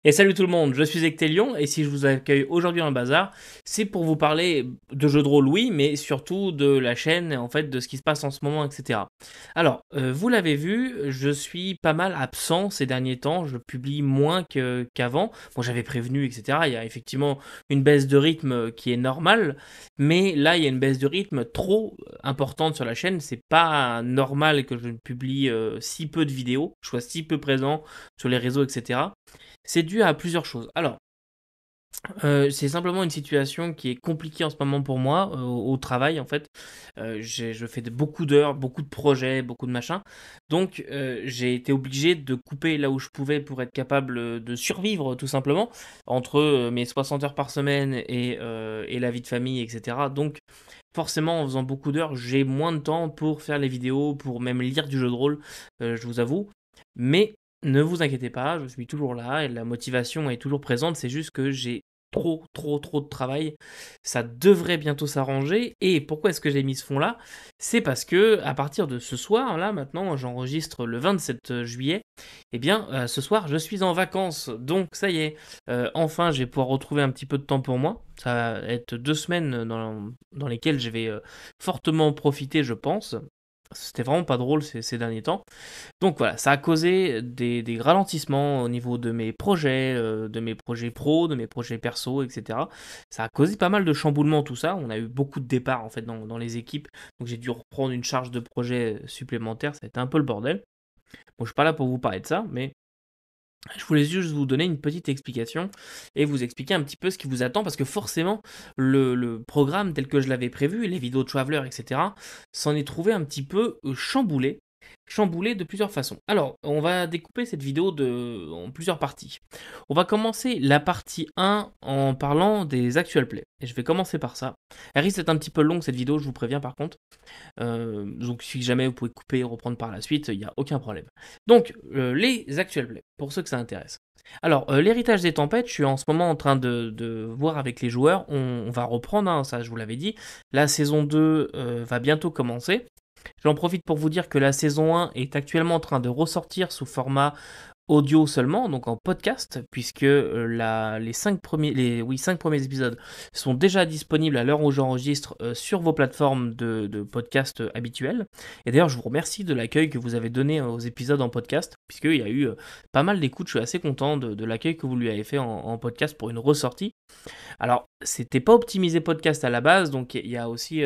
Et salut tout le monde, je suis Ectelion et si je vous accueille aujourd'hui dans le bazar, c'est pour vous parler de jeux de rôle, oui, mais surtout de la chaîne, en fait, de ce qui se passe en ce moment, etc. Alors, vous l'avez vu, je suis pas mal absent ces derniers temps, je publie moins qu'avant. Bon, j'avais prévenu, etc. Il y a effectivement une baisse de rythme qui est normale, mais là, il y a une baisse de rythme trop importante sur la chaîne. C'est pas normal que je ne publie si peu de vidéos, je sois si peu présent sur les réseaux, etc. C'est dû à plusieurs choses. Alors, c'est simplement une situation qui est compliquée en ce moment pour moi, au travail en fait. Je fais beaucoup d'heures, beaucoup de projets, beaucoup de machins. Donc, j'ai été obligé de couper là où je pouvais pour être capable, de survivre tout simplement, entre, mes 60 heures par semaine et la vie de famille et cetera. Donc, forcément en faisant beaucoup d'heures, j'ai moins de temps pour faire les vidéos, pour même lire du jeu de rôle, je vous avoue. Mais ne vous inquiétez pas, je suis toujours là et la motivation est toujours présente, c'est juste que j'ai trop, trop, trop de travail. Ça devrait bientôt s'arranger. Et pourquoi est-ce que j'ai mis ce fond-là? C'est parce que à partir de ce soir, là maintenant, j'enregistre le 27 juillet, eh bien ce soir je suis en vacances. Donc ça y est, enfin je vais pouvoir retrouver un petit peu de temps pour moi. Ça va être 2 semaines dans lesquelles je vais fortement profiter, je pense. C'était vraiment pas drôle ces derniers temps. Donc voilà, ça a causé des ralentissements au niveau de mes projets pro, de mes projets perso, etc. Ça a causé pas mal de chamboulements, tout ça. On a eu beaucoup de départs en fait dans les équipes, donc j'ai dû reprendre une charge de projet supplémentaire. Ça a été un peu le bordel. Bon, je suis pas là pour vous parler de ça, mais je voulais juste vous donner une petite explication et vous expliquer un petit peu ce qui vous attend parce que forcément, le programme tel que je l'avais prévu, les vidéos de Traveler, etc., s'en est trouvé un petit peu chamboulé. Chamboulé de plusieurs façons. Alors, on va découper cette vidéo en plusieurs parties. On va commencer la partie 1 en parlant des actual plays. Et je vais commencer par ça. Elle risque d'être un petit peu longue cette vidéo, je vous préviens par contre. Donc si jamais vous pouvez couper et reprendre par la suite, il n'y a aucun problème. Donc, les actual plays, pour ceux que ça intéresse. Alors, l'héritage des tempêtes, je suis en ce moment en train de voir avec les joueurs, on va reprendre, hein, ça je vous l'avais dit, la saison 2 va bientôt commencer. J'en profite pour vous dire que la saison 1 est actuellement en train de ressortir sous format audio seulement, donc en podcast, puisque les 5 premiers épisodes sont déjà disponibles à l'heure où j'enregistre sur vos plateformes de podcast habituelles. Et d'ailleurs, je vous remercie de l'accueil que vous avez donné aux épisodes en podcast, puisqu'il y a eu pas mal d'écoutes. Je suis assez content de l'accueil que vous lui avez fait en podcast pour une ressortie. Alors, c'était pas optimisé podcast à la base, donc il y a aussi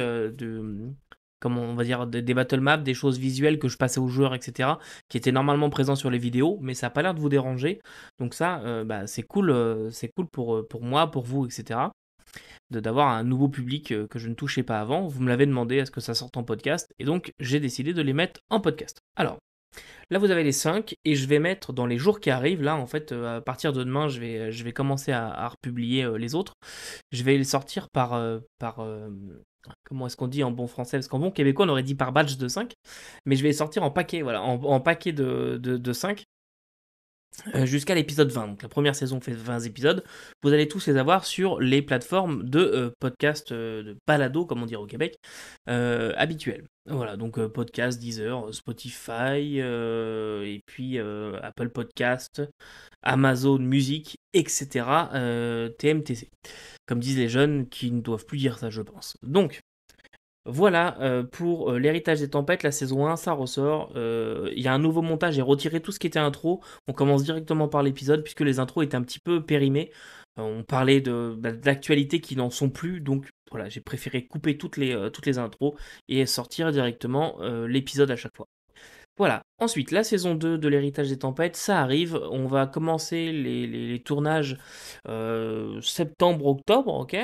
comment on va dire, des battle maps, des choses visuelles que je passais aux joueurs, etc., qui étaient normalement présents sur les vidéos, mais ça n'a pas l'air de vous déranger. Donc ça, bah, c'est cool pour moi, pour vous, etc., d'avoir un nouveau public que je ne touchais pas avant. Vous me l'avez demandé à ce que ça sorte en podcast, et donc j'ai décidé de les mettre en podcast. Alors, là, vous avez les 5 et je vais mettre dans les jours qui arrivent. Là, en fait, à partir de demain, je vais commencer à republier les autres. Je vais les sortir comment est-ce qu'on dit en bon français? Parce qu'en bon québécois, on aurait dit par batch de 5. Mais je vais les sortir en paquet, voilà, en paquet de 5 jusqu'à l'épisode 20. Donc la première saison fait 20 épisodes. Vous allez tous les avoir sur les plateformes de podcast, de balado, comme on dirait au Québec, habituelles. Voilà, donc podcast, Deezer, Spotify, et puis Apple Podcast, Amazon Music, etc. TMTC. Comme disent les jeunes qui ne doivent plus dire ça, je pense. Donc, voilà pour l'héritage des tempêtes, la saison 1, ça ressort. Il y a un nouveau montage, j'ai retiré tout ce qui était intro. On commence directement par l'épisode puisque les intros étaient un petit peu périmées. On parlait d'actualités qui n'en sont plus, donc voilà, j'ai préféré couper toutes les intros et sortir directement l'épisode à chaque fois. Voilà, ensuite la saison 2 de l'héritage des tempêtes, ça arrive. On va commencer les tournages septembre-octobre, ok?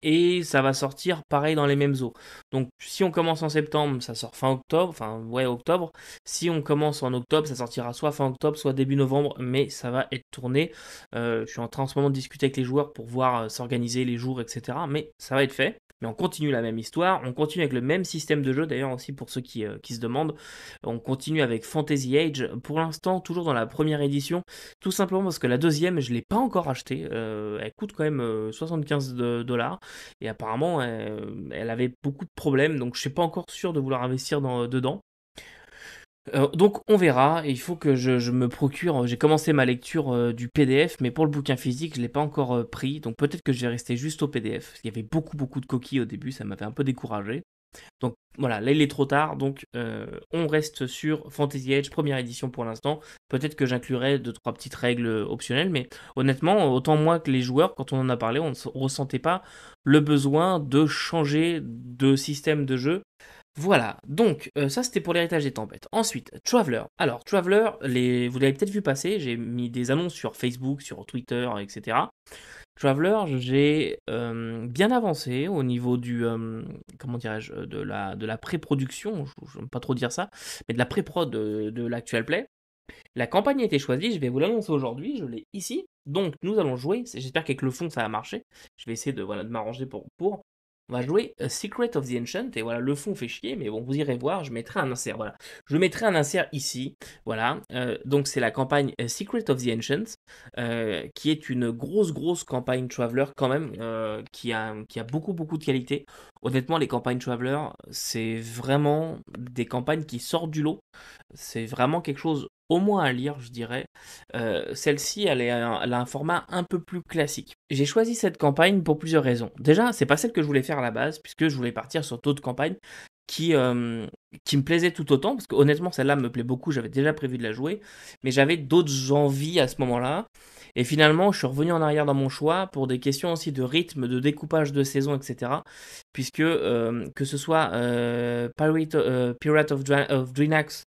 Et ça va sortir pareil dans les mêmes eaux. Donc si on commence en septembre, ça sort fin octobre, enfin ouais octobre. Si on commence en octobre, ça sortira soit fin octobre, soit début novembre, mais ça va être tourné. Je suis en train en ce moment de discuter avec les joueurs pour voir s'organiser les jours, etc. Mais ça va être fait. Mais on continue la même histoire, on continue avec le même système de jeu d'ailleurs aussi pour ceux qui se demandent. On continue avec Fantasy Age, pour l'instant toujours dans la première édition, tout simplement parce que la deuxième je ne l'ai pas encore achetée, elle coûte quand même 75 dollars et apparemment elle avait beaucoup de problèmes donc je ne suis pas encore sûr de vouloir investir dedans. Donc on verra, et il faut que je me procure, j'ai commencé ma lecture du PDF, mais pour le bouquin physique, je ne l'ai pas encore pris, donc peut-être que je vais rester juste au PDF. Il y avait beaucoup, beaucoup de coquilles au début, ça m'avait un peu découragé. Donc voilà, là il est trop tard, donc on reste sur Fantasy Age, première édition pour l'instant. Peut-être que j'inclurai deux, trois petites règles optionnelles, mais honnêtement, autant moi que les joueurs, quand on en a parlé, on ne ressentait pas le besoin de changer de système de jeu. Voilà, donc ça c'était pour l'héritage des tempêtes. Ensuite, Traveler. Alors, Traveler, vous l'avez peut-être vu passer, j'ai mis des annonces sur Facebook, sur Twitter, etc. Traveler, j'ai bien avancé au niveau comment dirais-je, de la pré-production, je n'aime pas trop dire ça, mais de la pré-prod de l'actual play. La campagne a été choisie, je vais vous l'annoncer aujourd'hui, je l'ai ici. Donc nous allons jouer, j'espère qu'avec le fond ça va marcher. Je vais essayer de m'arranger pour. On va jouer Secret of the Ancient, et voilà, le fond fait chier, mais bon, vous irez voir, je mettrai un insert, voilà. Je mettrai un insert ici, voilà. Donc c'est la campagne Secret of the Ancients, qui est une grosse, grosse campagne Traveler quand même, qui a beaucoup, beaucoup de qualité. Honnêtement, les campagnes Traveler, c'est vraiment des campagnes qui sortent du lot. C'est vraiment quelque chose au moins à lire, je dirais. Celle-ci, elle a un format un peu plus classique. J'ai choisi cette campagne pour plusieurs raisons. Déjà, c'est pas celle que je voulais faire à la base, puisque je voulais partir sur d'autres campagnes qui me plaisaient tout autant, parce que honnêtement, celle-là me plaît beaucoup, j'avais déjà prévu de la jouer, mais j'avais d'autres envies à ce moment-là. Et finalement, je suis revenu en arrière dans mon choix pour des questions aussi de rythme, de découpage de saison, etc. Puisque que ce soit Pirate of Drenax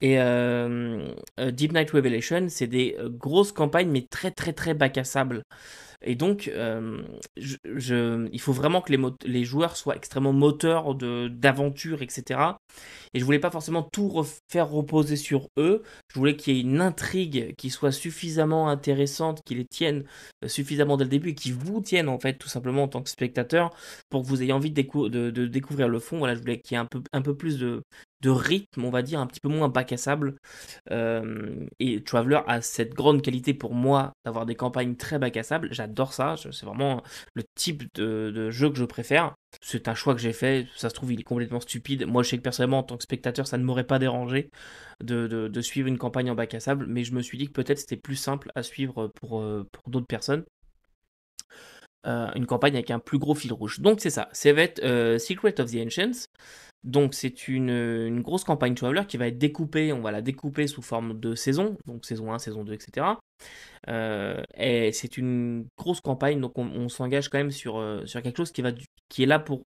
et Deep Night Revelation, c'est des grosses campagnes, mais très très très bac à sable. Et donc, il faut vraiment que les joueurs soient extrêmement moteurs d'aventure, etc. Et je voulais pas forcément tout faire reposer sur eux. Je voulais qu'il y ait une intrigue qui soit suffisamment intéressante, qui les tienne suffisamment dès le début et qui vous tienne en fait tout simplement en tant que spectateur pour que vous ayez envie de découvrir le fond. Voilà, je voulais qu'il y ait un peu plus de rythme, on va dire, un petit peu moins bac à sable. Et Traveler a cette grande qualité pour moi d'avoir des campagnes très bac à sable. J'adore ça, c'est vraiment le type de jeu que je préfère. C'est un choix que j'ai fait, ça se trouve il est complètement stupide. Moi je sais que personnellement en tant que spectateur ça ne m'aurait pas dérangé de suivre une campagne en bac à sable, mais je me suis dit que peut-être c'était plus simple à suivre pour d'autres personnes. Une campagne avec un plus gros fil rouge. Donc c'est ça, ça va être Secret of the Ancients. Donc c'est une grosse campagne Traveler qui va être découpée, on va la découper sous forme de saison, donc saison 1, saison 2, etc. Et c'est une grosse campagne, donc on s'engage quand même sur quelque chose qui est là pour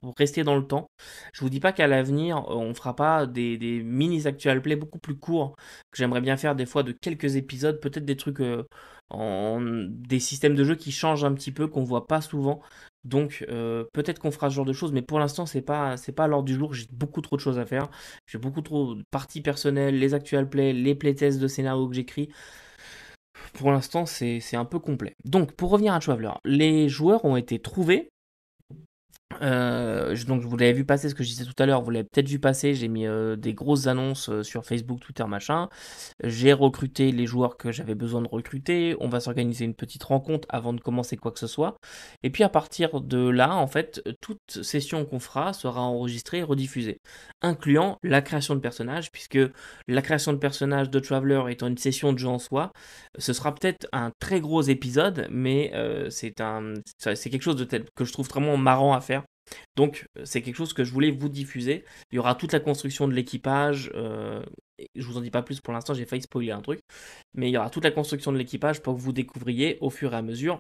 pour rester dans le temps. Je vous dis pas qu'à l'avenir, on fera pas des mini actual play beaucoup plus courts, que j'aimerais bien faire des fois de quelques épisodes, peut-être des trucs des systèmes de jeu qui changent un petit peu, qu'on voit pas souvent. Donc peut-être qu'on fera ce genre de choses, mais pour l'instant c'est pas à l'ordre du jour. J'ai beaucoup trop de choses à faire. J'ai beaucoup trop de parties personnelles, les actual play, les playtests de scénarios que j'écris. Pour l'instant, c'est un peu complet. Donc, pour revenir à Traveler, les joueurs ont été trouvés. Donc vous l'avez vu passer, ce que je disais tout à l'heure, vous l'avez peut-être vu passer, j'ai mis des grosses annonces sur Facebook, Twitter, machin. J'ai recruté les joueurs que j'avais besoin de recruter, on va s'organiser une petite rencontre avant de commencer quoi que ce soit. Et puis à partir de là, en fait, toute session qu'on fera sera enregistrée et rediffusée, incluant la création de personnages, puisque la création de personnages de Traveler étant une session de jeu en soi, ce sera peut-être un très gros épisode, mais c'est quelque chose que je trouve vraiment marrant à faire. Donc, c'est quelque chose que je voulais vous diffuser. Il y aura toute la construction de l'équipage. Je vous en dis pas plus pour l'instant, j'ai failli spoiler un truc. Mais il y aura toute la construction de l'équipage pour que vous découvriez au fur et à mesure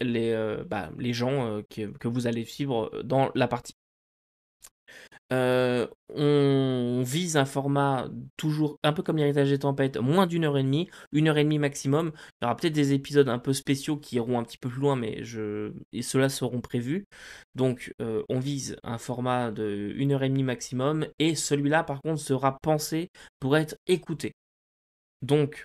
les gens que vous allez suivre dans la partie. On vise un format toujours un peu comme l'héritage des tempêtes, moins une heure et demie maximum. Il y aura peut-être des épisodes un peu spéciaux qui iront un petit peu plus loin, et ceux-là seront prévus. Donc on vise un format de une heure et demie maximum, et celui-là par contre sera pensé pour être écouté. Donc,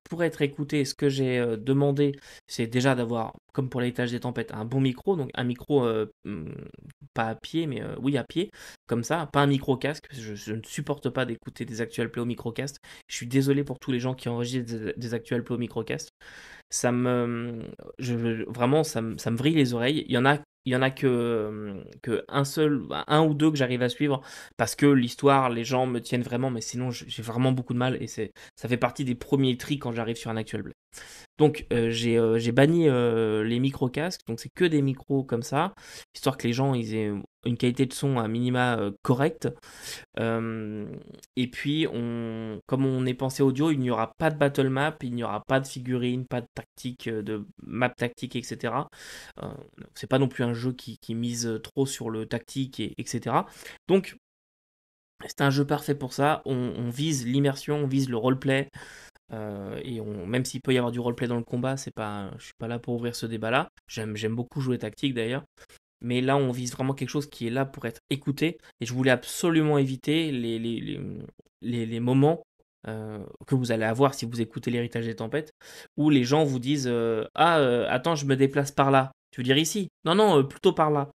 pour être écouté, ce que j'ai demandé, c'est déjà d'avoir, comme pour l'héritage des tempêtes, un bon micro. Donc, un micro, pas à pied, mais oui, à pied, comme ça. Pas un micro casque, parce que je ne supporte pas d'écouter des actual play au microcast. Je suis désolé pour tous les gens qui enregistrent des actual play au microcast. Ça me, vraiment, ça me vrille les oreilles. Il y en a il y en a que un seul, un ou deux que j'arrive à suivre parce que l'histoire, les gens me tiennent vraiment, mais sinon j'ai vraiment beaucoup de mal et ça fait partie des premiers tris quand j'arrive sur un actual play. Donc j'ai banni les micro-casques, donc c'est que des micros comme ça, histoire que les gens ils aient une qualité de son à minima correcte. Et puis, comme on est pensé audio, il n'y aura pas de battle map, il n'y aura pas de figurines, pas de tactique, de map tactique, etc. Euh, c'est pas non plus un jeu qui mise trop sur le tactique, etc. Donc, c'est un jeu parfait pour ça. On vise l'immersion, on vise le roleplay. Même s'il peut y avoir du roleplay dans le combat, je suis pas là pour ouvrir ce débat-là. J'aime beaucoup jouer tactique d'ailleurs. Mais là, on vise vraiment quelque chose qui est là pour être écouté. Et je voulais absolument éviter les moments que vous allez avoir si vous écoutez l'héritage des tempêtes, où les gens vous disent ah, attends, je me déplace par là. Tu veux dire ici? Non, non, plutôt par là.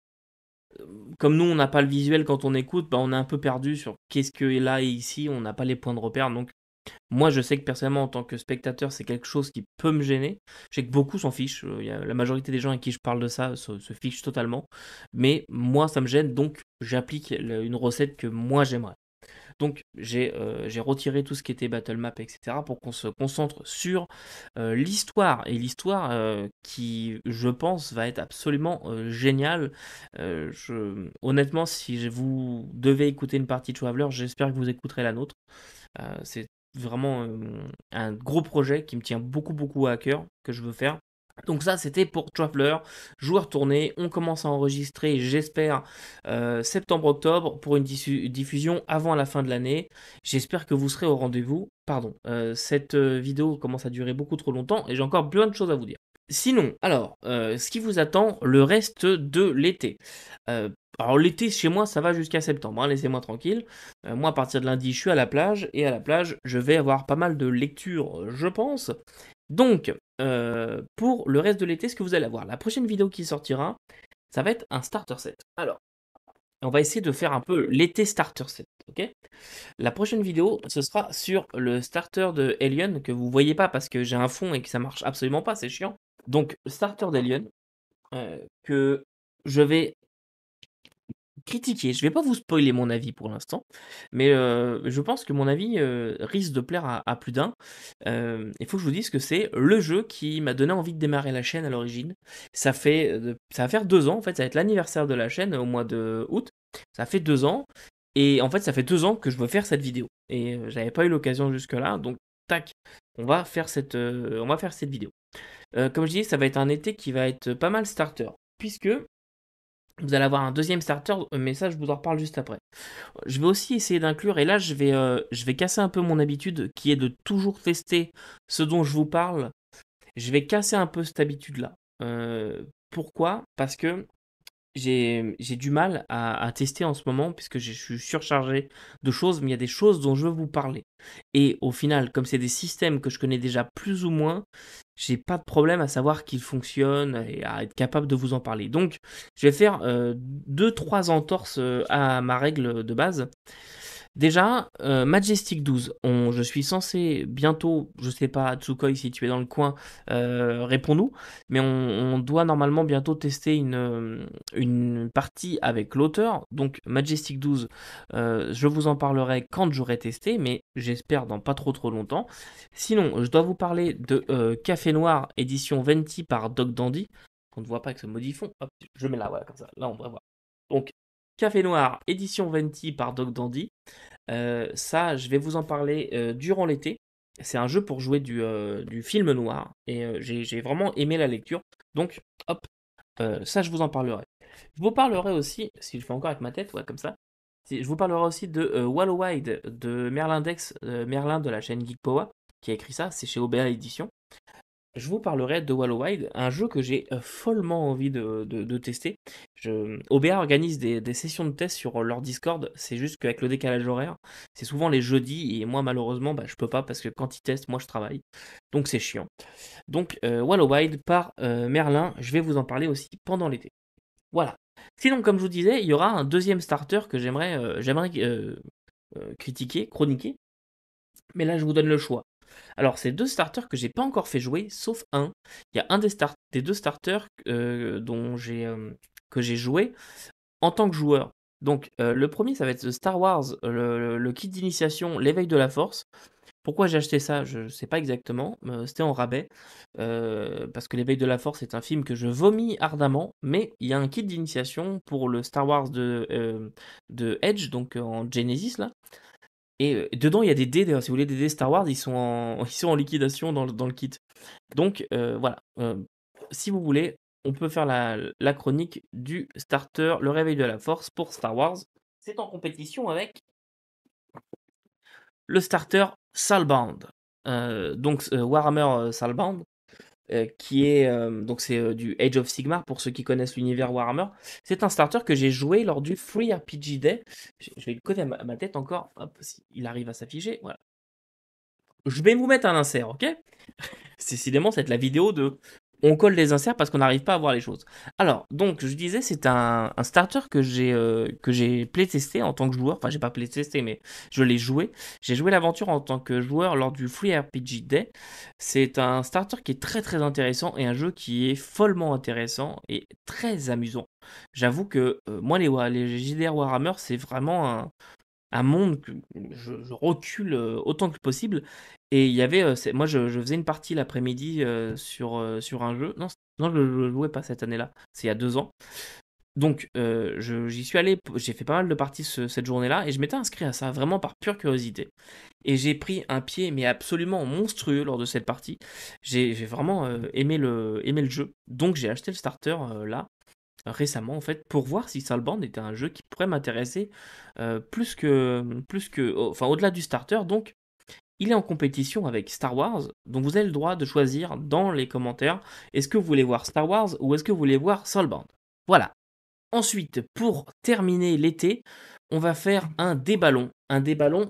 Comme nous, on n'a pas le visuel quand on écoute, bah, on est un peu perdu sur qu'est-ce que est là et ici. On n'a pas les points de repère. Donc, moi, je sais que personnellement, en tant que spectateur, c'est quelque chose qui peut me gêner. Je sais que beaucoup s'en fichent. La majorité des gens à qui je parle de ça se fichent totalement. Mais moi, ça me gêne, donc j'applique une recette que moi j'aimerais. Donc j'ai retiré tout ce qui était battle map, etc. pour qu'on se concentre sur l'histoire. Et l'histoire qui, je pense, va être absolument géniale. Honnêtement, si vous devez écouter une partie de Traveler, j'espère que vous écouterez la nôtre. C'est vraiment un gros projet qui me tient beaucoup beaucoup à cœur, que je veux faire. Donc ça, c'était pour Traveler, joueur tourné. On commence à enregistrer, j'espère, septembre-octobre pour une diffusion avant la fin de l'année. J'espère que vous serez au rendez-vous. Pardon, cette vidéo commence à durer beaucoup trop longtemps et j'ai encore plein de choses à vous dire. Sinon, alors, ce qui vous attend le reste de l'été. Euh, alors l'été chez moi ça va jusqu'à septembre, hein, laissez-moi tranquille. Moi à partir de lundi je suis à la plage et à la plage je vais avoir pas mal de lectures je pense. Donc pour le reste de l'été ce que vous allez avoir, la prochaine vidéo qui sortira ça va être un starter set. Alors on va essayer de faire un peu l'été starter set, ok. La prochaine vidéo ce sera sur le starter de Alien que vous voyez pas parce que j'ai un fond et que ça marche absolument pas, c'est chiant. Donc starter d'Alien que je vais critiquer. Je vais pas vous spoiler mon avis pour l'instant, mais je pense que mon avis risque de plaire à plus d'un. Il faut que je vous dise que c'est le jeu qui m'a donné envie de démarrer la chaîne à l'origine. Ça va faire 2 ans, en fait, ça va être l'anniversaire de la chaîne au mois de août. Ça fait 2 ans, et en fait, ça fait 2 ans que je veux faire cette vidéo. Et j'avais pas eu l'occasion jusque-là, donc tac, on va faire cette vidéo. Comme je dis, ça va être un été qui va être pas mal starter, puisque vous allez avoir un deuxième starter, mais ça, je vous en reparle juste après. Je vais aussi essayer d'inclure, et là, je vais casser un peu mon habitude, qui est de toujours tester ce dont je vous parle. Je vais casser un peu cette habitude-là. Pourquoi? Parce que j'ai du mal à tester en ce moment, puisque je suis surchargé de choses, mais il y a des choses dont je veux vous parler. Et au final, comme c'est des systèmes que je connais déjà plus ou moins, j'ai pas de problème à savoir qu'ils fonctionnent et à être capable de vous en parler. Donc, je vais faire 2-3 entorses à ma règle de base. Déjà, Majestic 12, je suis censé bientôt, je sais pas, Tsukoi, si tu es dans le coin, réponds-nous, mais on doit normalement bientôt tester une partie avec l'auteur. Donc, Majestic 12, je vous en parlerai quand j'aurai testé, mais j'espère dans pas trop longtemps. Sinon, je dois vous parler de Café Noir, édition Venti par Doc Dandy. On ne voit pas avec ce modifon. Hop, je mets là, voilà, comme ça. Là, on va voir. Donc, Café Noir, édition Venti par Doc Dandy. Ça, je vais vous en parler durant l'été. C'est un jeu pour jouer du film noir. Et j'ai vraiment aimé la lecture. Donc, hop, ça, je vous en parlerai. Je vous parlerai aussi, si je fais encore avec ma tête, ouais, comme ça. Je vous parlerai aussi de Wallowide de Merlindex, Merlin de la chaîne Geek Power, qui a écrit ça. C'est chez OBA Édition. Je vous parlerai de Wallowide, un jeu que j'ai follement envie de tester. OBA organise des sessions de test sur leur Discord, c'est juste qu'avec le décalage horaire, c'est souvent les jeudis, et moi malheureusement, bah, je peux pas parce que quand ils testent, moi je travaille. Donc c'est chiant. Donc Wallowide par Merlin, je vais vous en parler aussi pendant l'été. Voilà. Sinon, comme je vous disais, il y aura un deuxième starter que j'aimerais critiquer, chroniquer, mais là je vous donne le choix. Alors, c'est deux starters que j'ai pas encore fait jouer, sauf un. Il y a un des deux starters dont j'ai que j'ai joué en tant que joueur. Donc, le premier, ça va être Star Wars, le kit d'initiation, l'éveil de la force. Pourquoi j'ai acheté ça? Je ne sais pas exactement, c'était en rabais, parce que l'éveil de la force est un film que je vomis ardemment, mais il y a un kit d'initiation pour le Star Wars de Edge, donc en Genesis là, et dedans il y a des dés, d'ailleurs si vous voulez des dés Star Wars, ils sont en ils sont en liquidation dans le kit. Donc voilà, si vous voulez, on peut faire la chronique du starter, le réveil de la force pour Star Wars. C'est en compétition avec le starter Soulbound. Donc Warhammer Soulbound, qui est donc c'est du Age of Sigmar pour ceux qui connaissent l'univers Warhammer. C'est un starter que j'ai joué lors du Free RPG Day. Je vais le coller à ma tête encore. Hop, si il arrive à s'afficher. Voilà. Je vais vous mettre un insert, ok? Décidément, c'est la vidéo de on colle les inserts parce qu'on n'arrive pas à voir les choses. Alors, donc, je disais, c'est un starter que j'ai playtesté en tant que joueur. Enfin, j'ai pas playtesté, mais je l'ai joué. J'ai joué l'aventure en tant que joueur lors du Free RPG Day. C'est un starter qui est très très intéressant et un jeu qui est follement intéressant et très amusant. J'avoue que moi, les JDR Warhammer, c'est vraiment un monde que je recule autant que possible. Et il y avait, moi je faisais une partie l'après-midi sur un jeu. Non, non, je ne jouais pas cette année-là, c'est il y a 2 ans. Donc j'y suis allé, j'ai fait pas mal de parties cette journée-là et je m'étais inscrit à ça vraiment par pure curiosité. Et j'ai pris un pied mais absolument monstrueux lors de cette partie. J'ai vraiment aimé le jeu. Donc j'ai acheté le starter là récemment en fait pour voir si Soulbound était un jeu qui pourrait m'intéresser enfin au-delà du starter. Donc il est en compétition avec Star Wars, donc vous avez le droit de choisir dans les commentaires est-ce que vous voulez voir Star Wars ou est-ce que vous voulez voir Soulbound. Voilà. Ensuite, pour terminer l'été, on va faire un déballon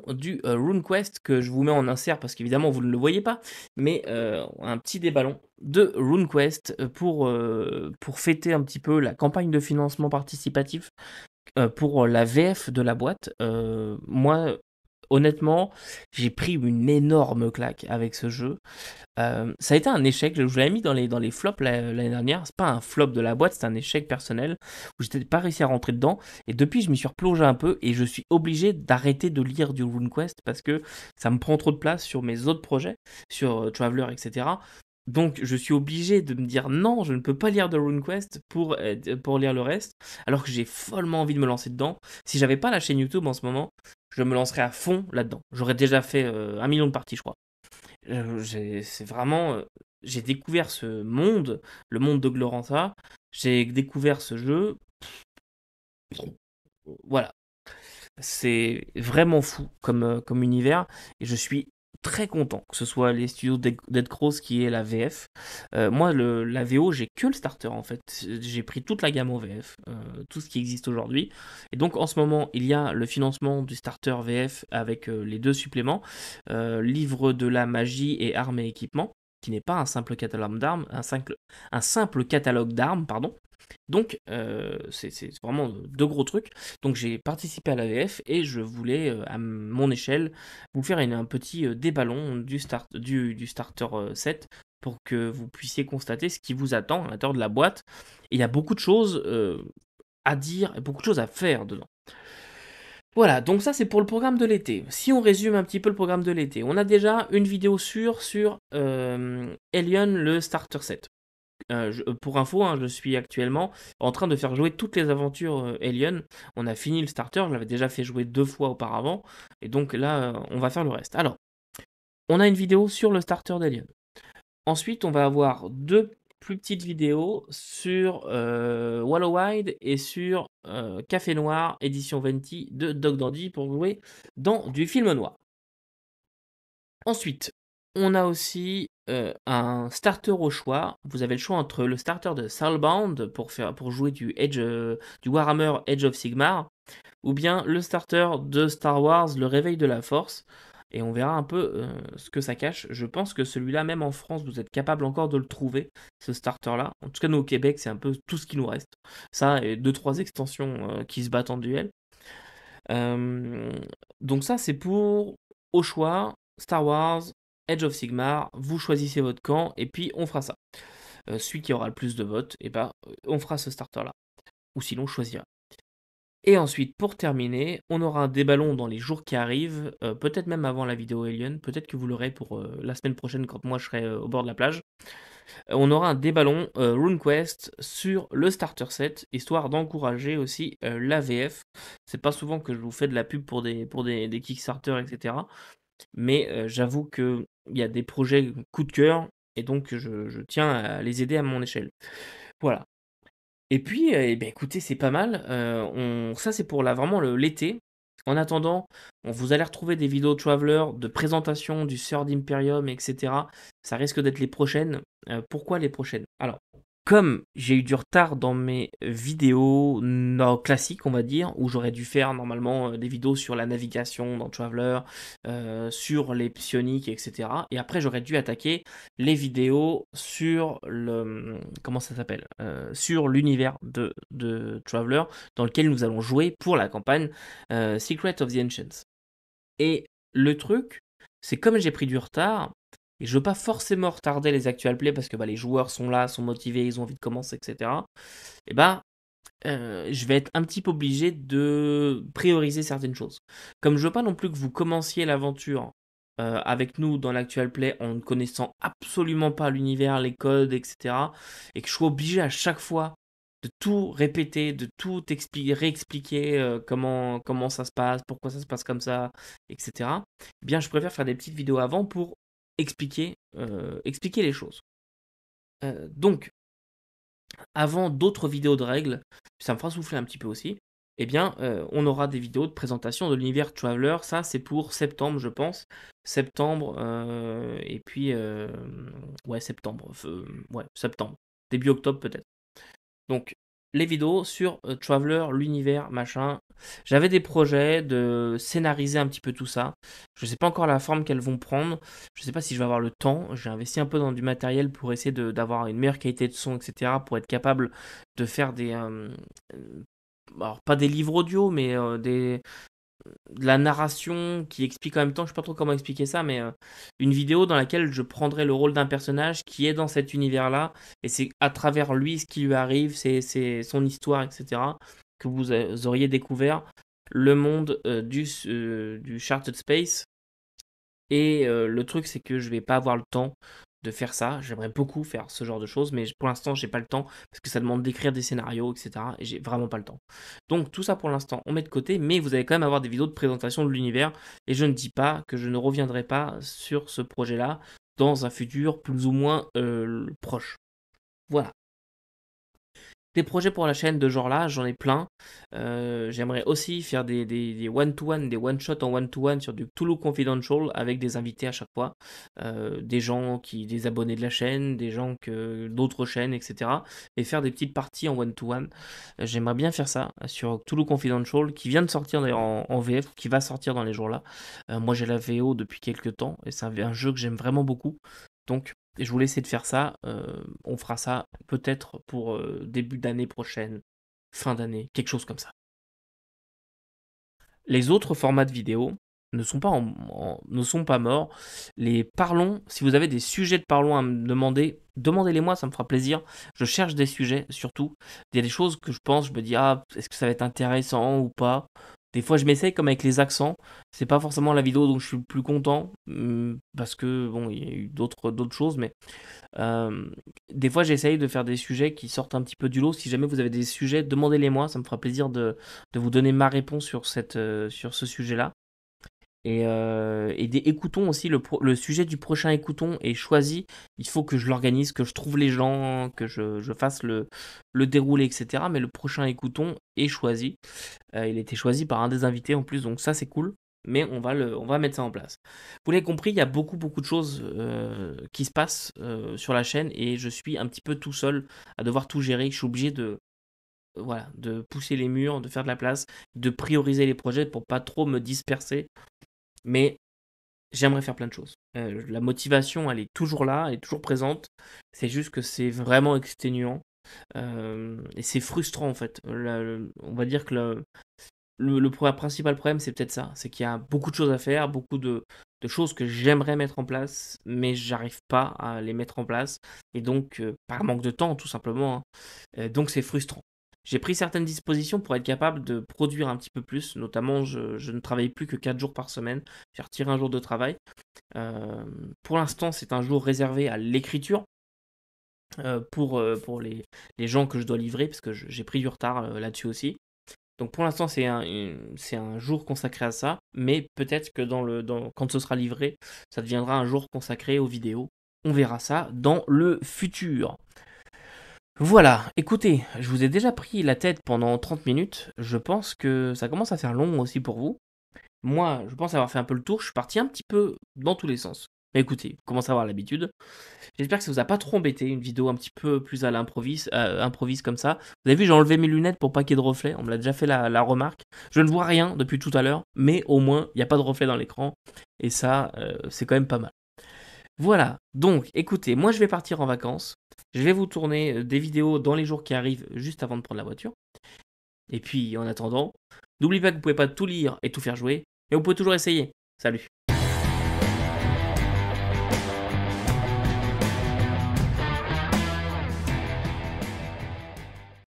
du RuneQuest que je vous mets en insert parce qu'évidemment vous ne le voyez pas, mais un petit déballon de RuneQuest pour fêter un petit peu la campagne de financement participatif pour la VF de la boîte. Moi, honnêtement, j'ai pris une énorme claque avec ce jeu. Ça a été un échec, je l'avais mis dans les flops l'année dernière. C'est pas un flop de la boîte, c'est un échec personnel où j'étais pas réussi à rentrer dedans. Et depuis, je m'y suis replongé un peu et je suis obligé d'arrêter de lire du RuneQuest parce que ça me prend trop de place sur mes autres projets, sur Traveler, etc. Donc je suis obligé de me dire non, je ne peux pas lire de RuneQuest pour lire le reste, alors que j'ai follement envie de me lancer dedans. Si j'avais pas la chaîne YouTube en ce moment, je me lancerais à fond là-dedans. J'aurais déjà fait 1 million de parties, je crois. C'est vraiment. J'ai découvert ce monde, le monde de Glorantha. J'ai découvert ce jeu. Voilà. C'est vraiment fou comme univers. Et je suis très content que ce soit les studios Dead Cross qui est la VF. Moi, la VO, j'ai que le starter en fait. J'ai pris toute la gamme en VF, tout ce qui existe aujourd'hui. Et donc en ce moment, il y a le financement du starter VF avec les 2 suppléments, livre de la magie et armes et équipements, qui n'est pas un simple catalogue d'armes, un simple catalogue d'armes, pardon. Donc, c'est vraiment 2 gros trucs. Donc, j'ai participé à la VF et je voulais, à mon échelle, vous faire un petit déballon du starter set pour que vous puissiez constater ce qui vous attend à l'intérieur de la boîte. Et il y a beaucoup de choses à dire et beaucoup de choses à faire dedans. Voilà, donc ça c'est pour le programme de l'été. Si on résume un petit peu le programme de l'été, on a déjà une vidéo sûre sur Alien, le starter set. Pour info, hein, je suis actuellement en train de faire jouer toutes les aventures Alien. On a fini le starter, je l'avais déjà fait jouer 2 fois auparavant, et donc là, on va faire le reste. Alors, on a une vidéo sur le starter d'Alien. Ensuite, on va avoir 2 plus petites vidéos sur Wallowide et sur Café Noir, édition Venti de Dog Dandy pour jouer dans du film noir. Ensuite, on a aussi un starter au choix. Vous avez le choix entre le starter de Soulbound pour jouer du Warhammer Age of Sigmar, ou bien le starter de Star Wars, le réveil de la force. Et on verra un peu ce que ça cache. Je pense que celui-là, même en France, vous êtes capable encore de le trouver, ce starter-là. En tout cas, nous au Québec, c'est un peu tout ce qui nous reste. Ça et 2-3 extensions qui se battent en duel. Donc ça, c'est pour au choix Star Wars, Edge of Sigmar. Vous choisissez votre camp et puis on fera ça. Celui qui aura le plus de votes, et ben, on fera ce starter-là. ou sinon je choisirai. Et ensuite, pour terminer, on aura des ballons dans les jours qui arrivent, peut-être même avant la vidéo Alien, peut-être que vous l'aurez pour la semaine prochaine quand moi je serai au bord de la plage. On aura un déballon RuneQuest sur le starter set, histoire d'encourager aussi l'AVF. C'est pas souvent que je vous fais de la pub pour des Kickstarter, etc. Mais j'avoue qu'il y a des projets coup de cœur, et donc je tiens à les aider à mon échelle. Voilà. Et puis, eh ben, écoutez, c'est pas mal. Ça, c'est pour vraiment l'été. En attendant, vous allez retrouver des vidéos de Traveler, de présentation du Third Imperium, etc. Ça risque d'être les prochaines. Pourquoi les prochaines? Alors, comme j'ai eu du retard dans mes vidéos classiques, on va dire, où j'aurais dû faire normalement des vidéos sur la navigation dans Traveler, sur les psioniques, etc. Et après, j'aurais dû attaquer les vidéos sur comment ça s'appelle, sur l'univers de Traveler, dans lequel nous allons jouer pour la campagne Secret of the Ancients. Et le truc, c'est comme j'ai pris du retard, et je veux pas forcément retarder les actual plays parce que les joueurs sont là, sont motivés, ils ont envie de commencer, etc. Et je vais être un petit peu obligé de prioriser certaines choses. Comme je veux pas non plus que vous commenciez l'aventure avec nous dans l'actual play en ne connaissant absolument pas l'univers, les codes, etc. Et que je sois obligé à chaque fois de tout répéter, de tout réexpliquer comment ça se passe, pourquoi ça se passe comme ça, etc. Eh bien, je préfère faire des petites vidéos avant pour expliquer les choses. Donc, avant d'autres vidéos de règles, ça me fera souffler un petit peu aussi, eh bien, on aura des vidéos de présentation de l'univers Traveler. Ça, c'est pour septembre, je pense. Septembre, et puis, ouais, septembre. Ouais, septembre. Début octobre, peut-être. Donc, les vidéos sur Traveler, l'univers, machin. J'avais des projets de scénariser un petit peu tout ça. Je ne sais pas encore la forme qu'elles vont prendre. Je ne sais pas si je vais avoir le temps. J'ai investi un peu dans du matériel pour essayer d'avoir une meilleure qualité de son, etc. Pour être capable de faire alors, pas des livres audio, mais de la narration qui explique en même temps, je sais pas trop comment expliquer ça, mais une vidéo dans laquelle je prendrai le rôle d'un personnage qui est dans cet univers-là, et c'est à travers lui ce qui lui arrive, c'est son histoire, etc., que vous auriez découvert le monde du Charted Space. Et le truc, c'est que je vais pas avoir le temps de faire ça. J'aimerais beaucoup faire ce genre de choses, mais pour l'instant, j'ai pas le temps parce que ça demande d'écrire des scénarios, etc. Et j'ai vraiment pas le temps. Donc tout ça pour l'instant, on met de côté, mais vous allez quand même avoir des vidéos de présentation de l'univers. Et je ne dis pas que je ne reviendrai pas sur ce projet-là dans un futur plus ou moins proche. Voilà. Des projets pour la chaîne de genre là, j'en ai plein. J'aimerais aussi faire des one-to-one, des one-shots en one-to-one sur du Cthulhu Confidential avec des invités à chaque fois. Des abonnés de la chaîne, des gens d'autres chaînes, etc. Et faire des petites parties en one-to-one. J'aimerais bien faire ça sur Cthulhu Confidential qui vient de sortir d'ailleurs en VF, qui va sortir dans les jours là. Moi j'ai la VO depuis quelques temps et c'est un jeu que j'aime vraiment beaucoup. Donc je voulais essayer de faire ça. On fera ça peut-être pour début d'année prochaine, fin d'année, quelque chose comme ça. Les autres formats de vidéo ne sont pas, ne sont pas morts. Les parlons, si vous avez des sujets de parlons à me demander, demandez-les moi, ça me fera plaisir. Je cherche des sujets surtout. Il y a des choses que je pense, je me dis, ah, est-ce que ça va être intéressant ou pas? Des fois, je m'essaye comme avec les accents. C'est pas forcément la vidéo dont je suis le plus content, parce que bon, il y a eu d'autres choses, mais des fois, j'essaye de faire des sujets qui sortent un petit peu du lot. Si jamais vous avez des sujets, demandez-les moi. Ça me fera plaisir de vous donner ma réponse sur sur ce sujet-là. Écoutons aussi, le sujet du prochain écouton est choisi. Il faut que je l'organise, que je trouve les gens, que je fasse le déroulé, etc. Mais le prochain écouton est choisi. Il a été choisi par un des invités en plus, donc ça c'est cool. Mais on va mettre ça en place. Vous l'avez compris, il y a beaucoup de choses qui se passent sur la chaîne et je suis un petit peu tout seul à devoir tout gérer. Je suis obligé voilà, de pousser les murs, de faire de la place, de prioriser les projets pour pas trop me disperser. Mais j'aimerais faire plein de choses. La motivation, elle est toujours là, elle est toujours présente. C'est juste que c'est vraiment exténuant. Et c'est frustrant en fait. On va dire que le principal problème, c'est peut-être ça. C'est qu'il y a beaucoup de choses à faire, beaucoup de choses que j'aimerais mettre en place, mais j'arrive pas à les mettre en place. Et donc, par manque de temps, tout simplement, hein. Donc c'est frustrant. j'ai pris certaines dispositions pour être capable de produire un petit peu plus. Notamment, je ne travaille plus que 4 jours par semaine. J'ai retiré un jour de travail. Pour l'instant, c'est un jour réservé à l'écriture. Pour les gens que je dois livrer, parce que j'ai pris du retard là-dessus aussi. Donc pour l'instant, c'est un jour consacré à ça, mais peut-être que quand ce sera livré, ça deviendra un jour consacré aux vidéos. On verra ça dans le futur. Voilà, écoutez, je vous ai déjà pris la tête pendant 30 minutes. Je pense que ça commence à faire long aussi pour vous. Moi, je pense avoir fait un peu le tour. Je suis parti un petit peu dans tous les sens. Mais écoutez, vous commencez à avoir l'habitude. J'espère que ça vous a pas trop embêté, une vidéo un petit peu plus à l'improvise, improvise comme ça. Vous avez vu, j'ai enlevé mes lunettes pour pas qu'il y ait de reflets. On me l'a déjà fait la remarque. Je ne vois rien depuis tout à l'heure, mais au moins, il n'y a pas de reflet dans l'écran. Et ça, c'est quand même pas mal. Voilà, donc écoutez, moi je vais partir en vacances. Je vais vous tourner des vidéos dans les jours qui arrivent, juste avant de prendre la voiture. Et puis, en attendant, n'oubliez pas que vous pouvez pas tout lire et tout faire jouer, mais vous pouvez toujours essayer. Salut!